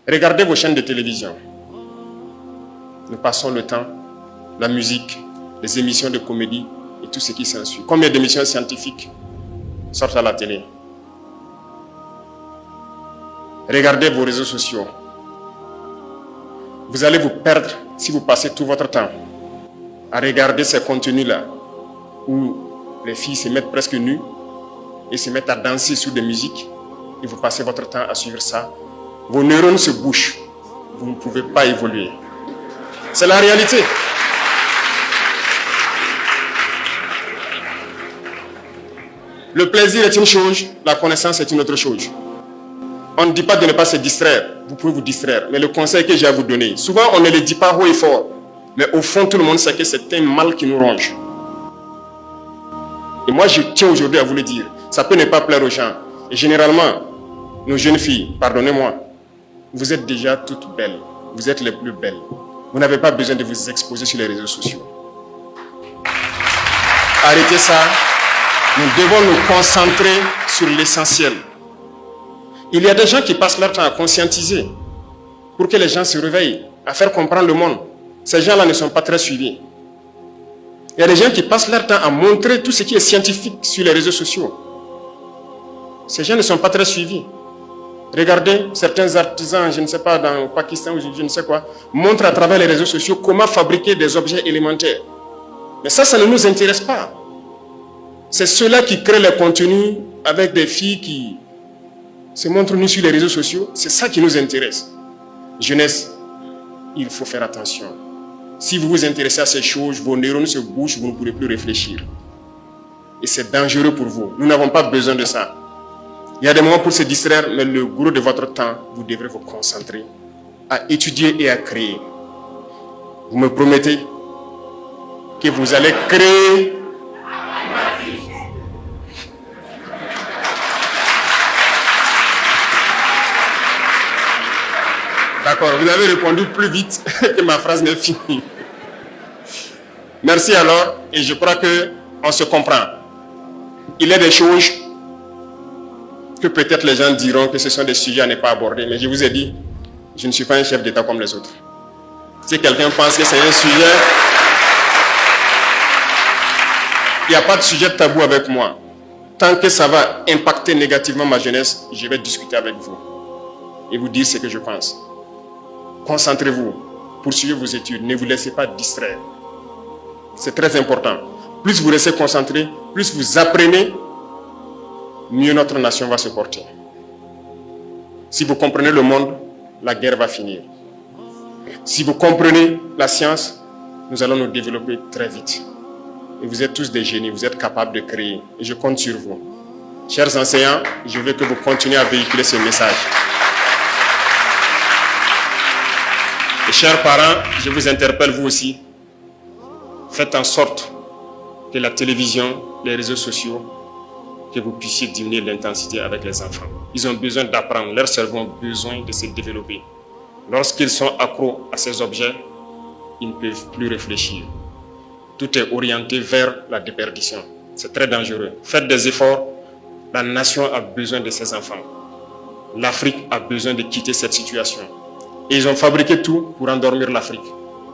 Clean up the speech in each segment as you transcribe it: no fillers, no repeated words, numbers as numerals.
Regardez vos chaînes de télévision. Nous passons le temps, la musique, les émissions de comédie et tout ce qui s'ensuit. Combien d'émissions scientifiques sortent à la télé? Regardez vos réseaux sociaux. Vous allez vous perdre si vous passez tout votre temps à regarder ces contenus-là où les filles se mettent presque nues et se mettent à danser sur des musiques et vous passez votre temps à suivre ça. Vos neurones se bouchent. Vous ne pouvez pas évoluer. C'est la réalité. Le plaisir est une chose, la connaissance est une autre chose. On ne dit pas de ne pas se distraire. Vous pouvez vous distraire. Mais le conseil que j'ai à vous donner, souvent on ne le dit pas haut et fort. Mais au fond, tout le monde sait que c'est un mal qui nous ronge. Et moi, je tiens aujourd'hui à vous le dire. Ça peut ne pas plaire aux gens. Et généralement, nos jeunes filles, pardonnez-moi, vous êtes déjà toutes belles. Vous êtes les plus belles. Vous n'avez pas besoin de vous exposer sur les réseaux sociaux. Arrêtez ça. Nous devons nous concentrer sur l'essentiel. Il y a des gens qui passent leur temps à conscientiser pour que les gens se réveillent, à faire comprendre le monde. Ces gens-là ne sont pas très suivis. Il y a des gens qui passent leur temps à montrer tout ce qui est scientifique sur les réseaux sociaux. Ces gens ne sont pas très suivis. Regardez, certains artisans, je ne sais pas, dans le Pakistan ou je ne sais quoi, montrent à travers les réseaux sociaux comment fabriquer des objets élémentaires. Mais ça ne nous intéresse pas. C'est ceux-là qui créent les contenus avec des filles qui se montrent nues sur les réseaux sociaux. C'est ça qui nous intéresse. Jeunesse, il faut faire attention. Si vous vous intéressez à ces choses, vos neurones se bouchent, vous ne pourrez plus réfléchir. Et c'est dangereux pour vous. Nous n'avons pas besoin de ça. Il y a des moments pour se distraire, mais le gros de votre temps, vous devrez vous concentrer à étudier et à créer. Vous me promettez que vous allez créer. D'accord, vous avez répondu plus vite que ma phrase n'est finie. Merci alors, et je crois qu'on se comprend. Il y a des choses que peut-être les gens diront que ce sont des sujets à ne pas aborder, mais je vous ai dit, je ne suis pas un chef d'État comme les autres. Si quelqu'un pense que c'est un sujet, il n'y a pas de sujet tabou avec moi. Tant que ça va impacter négativement ma jeunesse, je vais discuter avec vous et vous dire ce que je pense. Concentrez-vous, poursuivez vos études, ne vous laissez pas distraire. C'est très important. Plus vous restez concentré, plus vous apprenez, mieux notre nation va se porter. Si vous comprenez le monde, la guerre va finir. Si vous comprenez la science, nous allons nous développer très vite. Et vous êtes tous des génies, vous êtes capables de créer. Et je compte sur vous. Chers enseignants, je veux que vous continuiez à véhiculer ce message. Et chers parents, je vous interpelle vous aussi. Faites en sorte que la télévision, les réseaux sociaux, que vous puissiez diminuer l'intensité avec les enfants. Ils ont besoin d'apprendre, leurs cerveaux ont besoin de se développer. Lorsqu'ils sont accros à ces objets, ils ne peuvent plus réfléchir. Tout est orienté vers la déperdition. C'est très dangereux. Faites des efforts. La nation a besoin de ses enfants. L'Afrique a besoin de quitter cette situation. Et ils ont fabriqué tout pour endormir l'Afrique.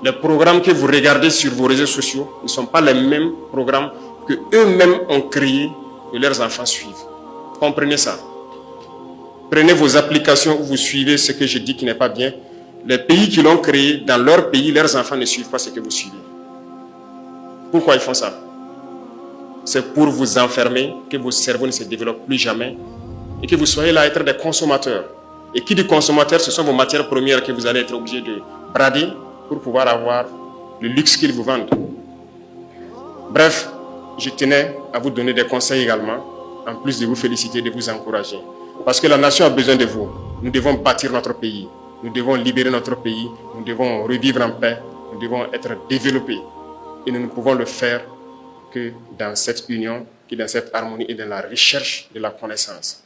Les programmes que vous regardez sur vos réseaux sociaux ne sont pas les mêmes programmes que eux-mêmes ont créés et leurs enfants suivent. Comprenez ça. Prenez vos applications où vous suivez ce que je dis qui n'est pas bien. Les pays qui l'ont créé, dans leur pays, leurs enfants ne suivent pas ce que vous suivez. Pourquoi ils font ça? C'est pour vous enfermer, que vos cerveaux ne se développent plus jamais et que vous soyez là à être des consommateurs. Et qui dit consommateur, ce sont vos matières premières que vous allez être obligés de brader pour pouvoir avoir le luxe qu'ils vous vendent. Bref, je tenais à vous donner des conseils également, en plus de vous féliciter, de vous encourager. Parce que la nation a besoin de vous. Nous devons bâtir notre pays. Nous devons libérer notre pays. Nous devons revivre en paix. Nous devons être développés. Et nous ne pouvons le faire que dans cette union, que dans cette harmonie et dans la recherche de la connaissance.